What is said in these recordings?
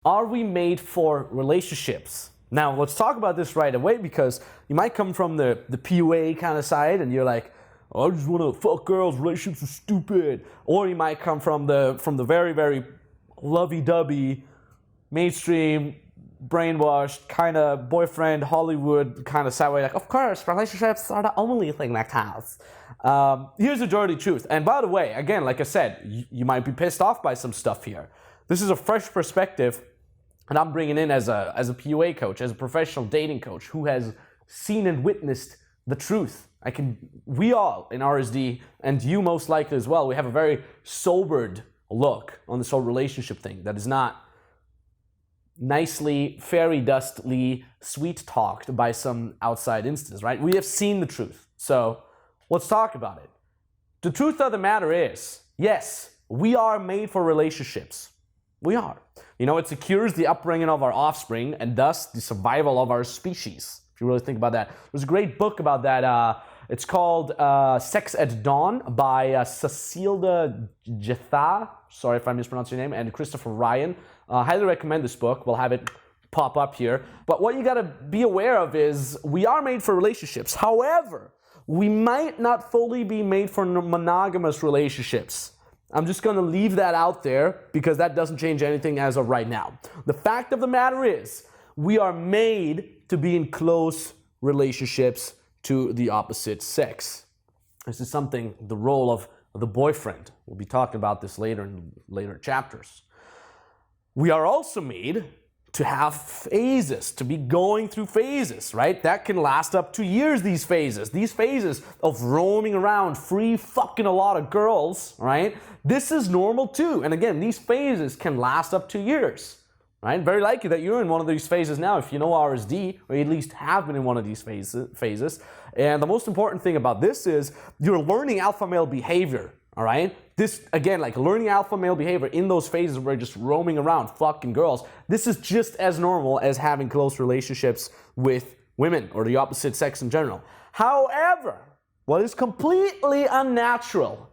Are we made for relationships? Now, let's talk about this right away, because you might come from the PUA kind of side and you're like, oh, I just want to fuck girls, relationships are stupid. Or you might come from the very, very lovey-dovey, mainstream, brainwashed, kind of boyfriend, Hollywood kind of side where you're like, of course, relationships are the only thing that counts. Here's the dirty truth. And by the way, again, like I said, you might be pissed off by some stuff here. This is a fresh perspective, and I'm bringing in as a PUA coach, as a professional dating coach who has seen and witnessed the truth. We all in RSD, and you most likely as well, we have a very sobered look on this whole relationship thing that is not nicely, fairy dustly, sweet talked by some outside instance, right? We have seen the truth. So let's talk about it. The truth of the matter is, yes, we are made for relationships. We are. You know, it secures the upbringing of our offspring and thus the survival of our species, if you really think about that. There's a great book about that. It's called Sex at Dawn by Cecilda Jetha. Sorry if I mispronounced your name. And Christopher Ryan. Highly recommend this book. We'll have it pop up here. But what you got to be aware of is we are made for relationships. However, we might not fully be made for monogamous relationships. I'm just going to leave that out there because that doesn't change anything as of right now. The fact of the matter is, we are made to be in close relationships to the opposite sex. This is something, the role of the boyfriend. We'll be talking about this later in later chapters. We are also made to have phases, to be going through phases, right? That can last up to years, these phases. These phases of roaming around, free fucking a lot of girls, right? This is normal too. And again, these phases can last up to years, right? Very likely that you're in one of these phases now if you know RSD, or you at least have been in one of these phases. And the most important thing about this is you're learning alpha male behavior, all right? This, again, like learning alpha male behavior in those phases where you're just roaming around fucking girls, this is just as normal as having close relationships with women or the opposite sex in general. However, what is completely unnatural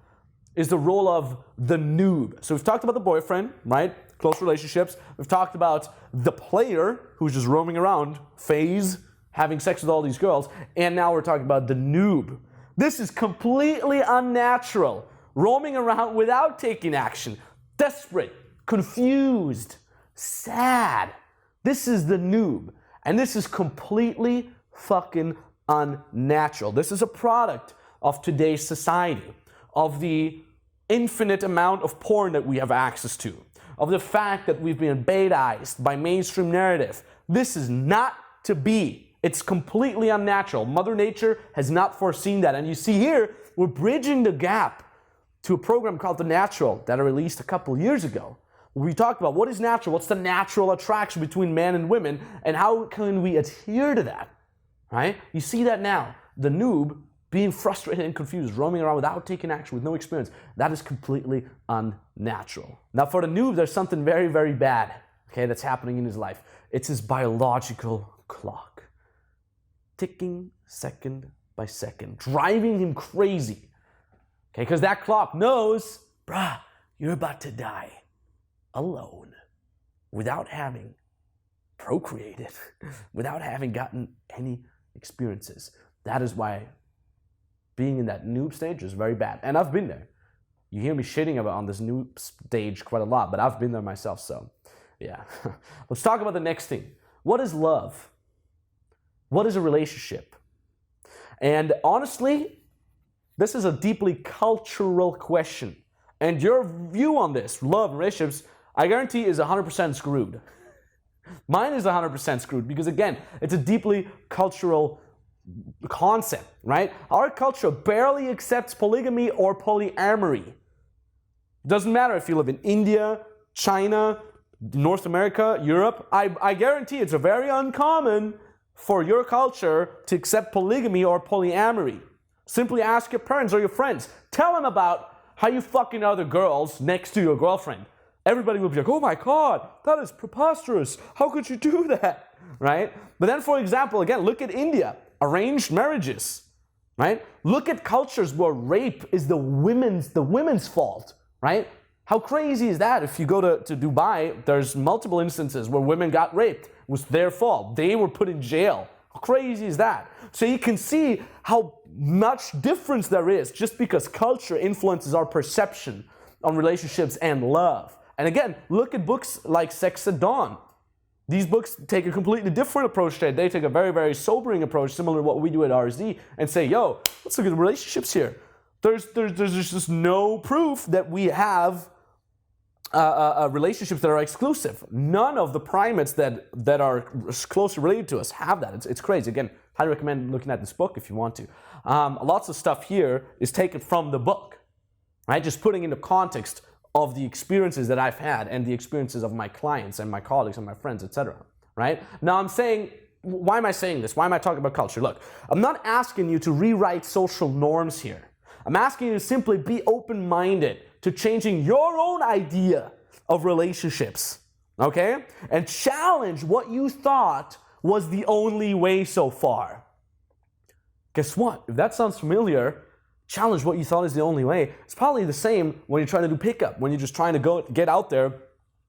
is the role of the noob. So we've talked about the boyfriend, right? Close relationships. We've talked about the player who's just roaming around, phase, having sex with all these girls. And now we're talking about the noob. This is completely unnatural. Roaming around without taking action, desperate, confused, sad. This is the noob. And this is completely fucking unnatural. This is a product of today's society, of the infinite amount of porn that we have access to, of the fact that we've been betaized by mainstream narrative. This is not to be. It's completely unnatural. Mother Nature has not foreseen that. And you see here, we're bridging the gap to a program called The Natural that I released a couple years ago. We talked about what is natural, what's the natural attraction between men and women, and how can we adhere to that, right? You see that now. The noob being frustrated and confused, roaming around without taking action, with no experience, that is completely unnatural. Now for the noob, there's something very, very bad, okay, that's happening in his life. It's his biological clock, ticking second by second, driving him crazy. Okay, because that clock knows, bruh, you're about to die alone without having procreated, without having gotten any experiences. That is why being in that noob stage is very bad. And I've been there. You hear me shitting about on this noob stage quite a lot, but I've been there myself, so yeah. Let's talk about the next thing. What is love? What is a relationship? And honestly, this is a deeply cultural question. And your view on this, love, relationships, I guarantee is 100% screwed. Mine is 100% screwed because, again, it's a deeply cultural concept, right? Our culture barely accepts polygamy or polyamory. Doesn't matter if you live in India, China, North America, Europe. I guarantee it's very uncommon for your culture to accept polygamy or polyamory. Simply ask your parents or your friends. Tell them about how you fucking other girls next to your girlfriend. Everybody will be like, oh my God, that is preposterous. How could you do that? Right? But then, for example, again, look at India. Arranged marriages. Right? Look at cultures where rape is the women's fault. Right? How crazy is that? If you go to Dubai, there's multiple instances where women got raped. It was their fault. They were put in jail. How crazy is that? So you can see how much difference there is just because culture influences our perception on relationships and love. And again, look at books like Sex at Dawn. These books take a completely different approach to it. They take a very, very sobering approach, similar to what we do at RSD, and say, yo, let's look at the relationships here. There's just no proof that we have relationships that are exclusive. None of the primates that are closely related to us have that. It's crazy. Again, highly recommend looking at this book if you want to. Lots of stuff here is taken from the book, right? Just putting into context of the experiences that I've had and the experiences of my clients and my colleagues and my friends, etc. Right? Now I'm saying, why am I saying this? Why am I talking about culture? Look, I'm not asking you to rewrite social norms here. I'm asking you to simply be open-minded to changing your own idea of relationships, okay? And challenge what you thought was the only way so far. Guess what? If that sounds familiar, challenge what you thought is the only way. It's probably the same when you're trying to do pickup, when you're just trying to get out there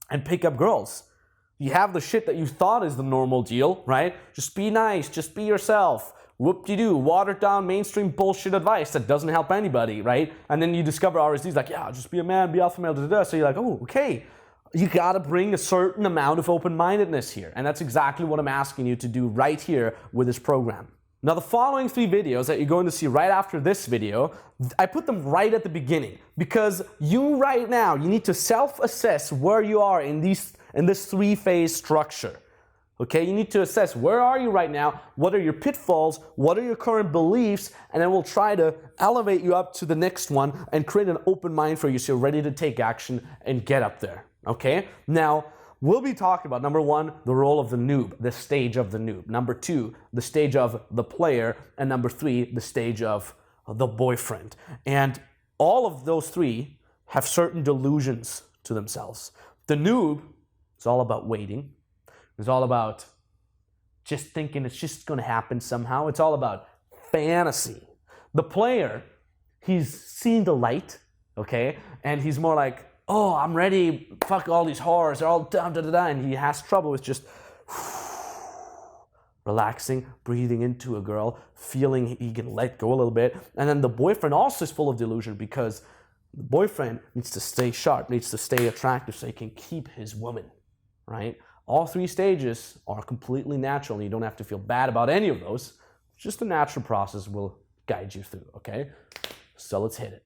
and pick up girls. You have the shit that you thought is the normal deal, right? Just be nice, just be yourself. Whoop-de-doo, watered down mainstream bullshit advice that doesn't help anybody, right? And then you discover RSD's like, yeah, just be a man, be alpha male, da-da-da. So you're like, oh, okay. You gotta bring a certain amount of open-mindedness here. And that's exactly what I'm asking you to do right here with this program. Now, the following 3 videos that you're going to see right after this video, I put them right at the beginning because you right now, you need to self-assess where you are in this 3-phase structure. Okay, you need to assess where are you right now, what are your pitfalls, what are your current beliefs, and then we'll try to elevate you up to the next one and create an open mind for you so you're ready to take action and get up there. Okay, now we'll be talking about, number 1, the role of the noob, the stage of the noob. Number 2, the stage of the player. And number 3, the stage of the boyfriend. And all of those 3 have certain delusions to themselves. The noob is all about waiting. It's all about just thinking it's just going to happen somehow. It's all about fantasy. The player, he's seen the light, okay? And he's more like, oh, I'm ready, fuck all these horrors, they're all da-da-da-da, and he has trouble with just relaxing, breathing into a girl, feeling he can let go a little bit. And then the boyfriend also is full of delusion because the boyfriend needs to stay sharp, needs to stay attractive so he can keep his woman, right? All 3 stages are completely natural and you don't have to feel bad about any of those. Just a natural process will guide you through, okay? So let's hit it.